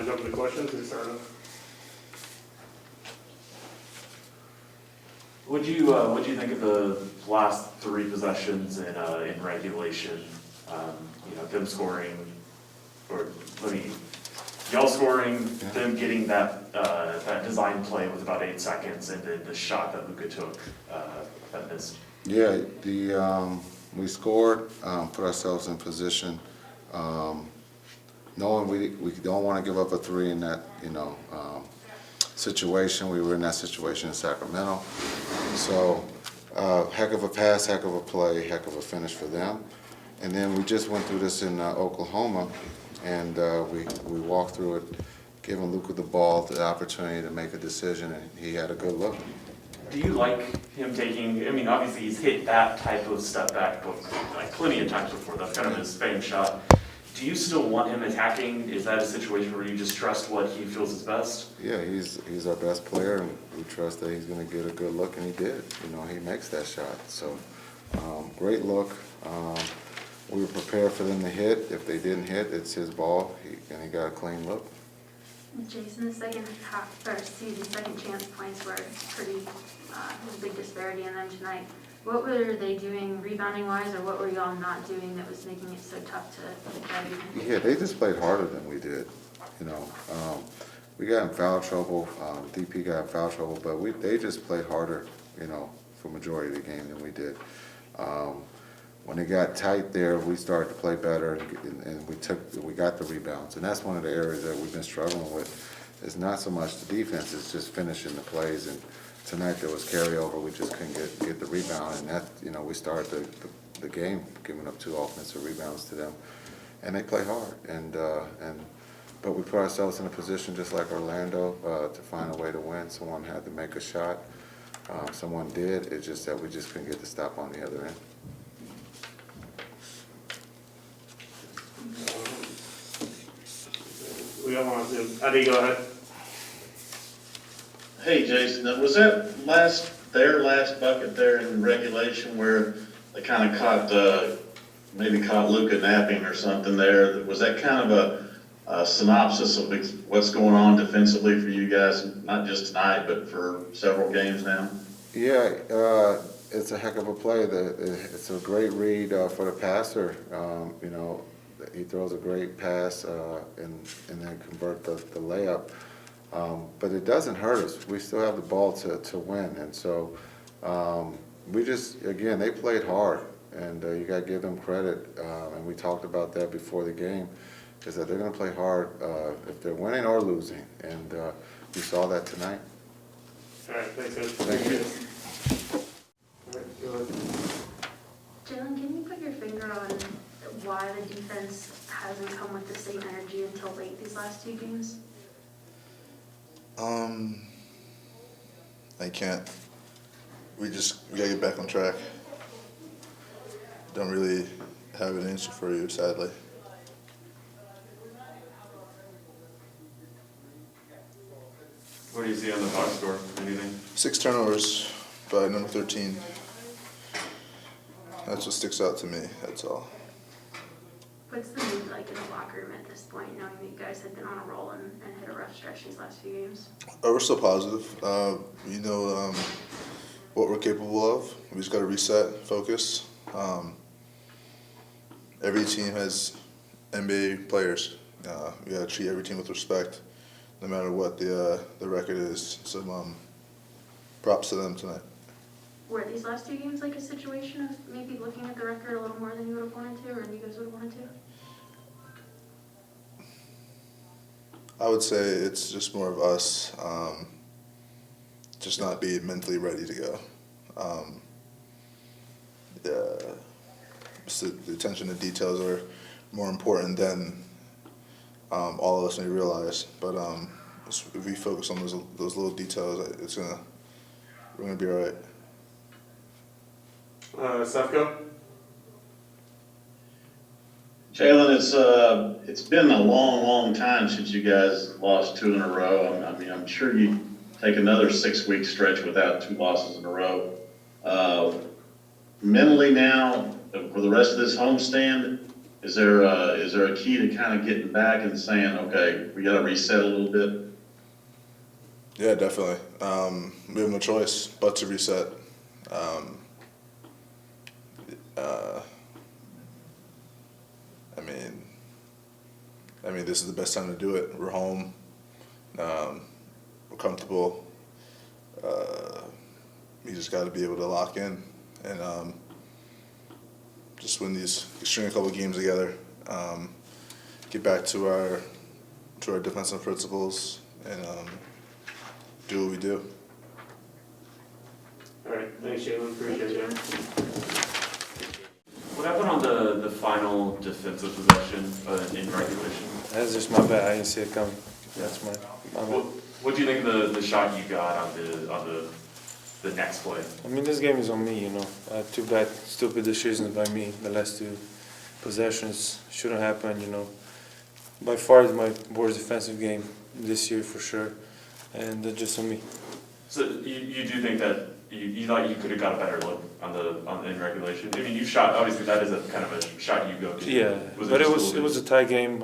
want to jump into questions or start off? What'd you think of the last three possessions in regulation? Them scoring, or y'all scoring, them getting that design play with about 8 seconds, and then the shot that Luka took that missed. Yeah, we scored, put ourselves in position, knowing we don't want to give up a three in that situation. We were in that situation in Sacramento, so heck of a pass, heck of a play, heck of a finish for them. And then we just went through this in Oklahoma, and we walked through it, giving Luka the ball, the opportunity to make a decision, and he had a good look. Do you like him taking, obviously he's hit that type of step back plenty of times before, that's kind of his famed shot. Do you still want him attacking? Is that a situation where you just trust what he feels is best? Yeah, he's our best player, and we trust that he's going to get a good look, and he did. He makes that shot. So, great look. We were prepared for them to hit. If they didn't hit, it's his ball, and he got a clean look. Jason, the second chance points were pretty, a big disparity in them tonight. What were they doing rebounding wise, or what were y'all not doing that was making it so tough to try to? Yeah, they just played harder than we did. We got in foul trouble. DP got in foul trouble, but they just played harder, for majority of the game than we did. When it got tight there, we started to play better, and we got the rebounds, and that's one of the areas that we've been struggling with. It's not so much the defense; it's just finishing the plays. And tonight there was carryover. We just couldn't get the rebound, and that we started the game giving up 2 offensive rebounds to them, and they play hard. But we put ourselves in a position just like Orlando to find a way to win. Someone had to make a shot. Someone did. It's just that we just couldn't get the stop on the other end. We don't want to. Eddie, go ahead. Hey, Jason, was that their last bucket there in regulation where they kind of maybe caught Luka napping or something there? Was that kind of a synopsis of what's going on defensively for you guys, not just tonight, but for several games now? Yeah, it's a heck of a play. It's a great read for the passer. He throws a great pass and then convert the layup. But it doesn't hurt us. We still have the ball to win. And so we just, again, they played hard. And you got to give them credit. And we talked about that before the game, is that they're going to play hard if they're winning or losing. And we saw that tonight. All right, thanks, guys. Thank you. All right, go ahead. Jalen, can you put your finger on why the defense hasn't come with the same energy until late these last 2 games? I can't. We gotta get back on track. Don't really have an answer for you, sadly. What do you see on the box score? Anything? 6 turnovers by number 13. That's what sticks out to me, that's all. What's the mood like in the locker room at this point, knowing that you guys have been on a roll and hit a rough stretch these last few games? We're still positive. What we're capable of. We just got to reset, focus. Every team has NBA players. We got to treat every team with respect, no matter what the record is. So props to them tonight. Were these last 2 games like a situation of maybe looking at the record a little more than you would have wanted to, or you guys would have wanted to? I would say it's just more of us just not being mentally ready to go. Just the attention to details are more important than all of us may realize. But if we focus on those little details, we're gonna be all right. Sefko? Jalen, it's been a long time since you guys lost 2 in a row. I'm sure you take another 6-week stretch without 2 losses in a row. Mentally now, for the rest of this homestand, is there a key to kind of getting back and saying, okay, we gotta reset a little bit? Yeah, definitely. We have no choice but to reset. I mean, this is the best time to do it. We're home. We're comfortable. You just got to be able to lock in and just win these, string a couple of games together. Get back to our defensive principles and do what we do. All right, thanks, Jalen, appreciate it. What happened on the final defensive possession in regulation? That's just my bad. I didn't see it coming. That's my bad. What do you think of the shot you got on the next play? I mean, this game is on me, you know. Two bad, stupid decisions by me. The last two possessions shouldn't happen, you know. By far, it's my worst defensive game this year for sure, and that's just on me. So you do think that you thought you could have got a better look on in regulation? I mean, you shot, obviously that is a kind of a shot you go to. Yeah, but just it was a tie game.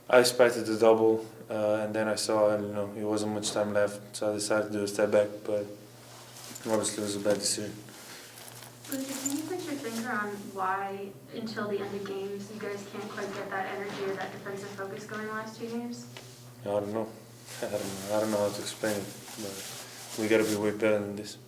I expected the double, and then I saw, you know, it wasn't much time left, so I decided to do a step back. But obviously, it was a bad decision. Luca, can you put your finger on why, until the end of games, you guys can't quite get that energy or that defensive focus going the last two games? I don't know. I don't know how to explain it, but we got to be way better than this.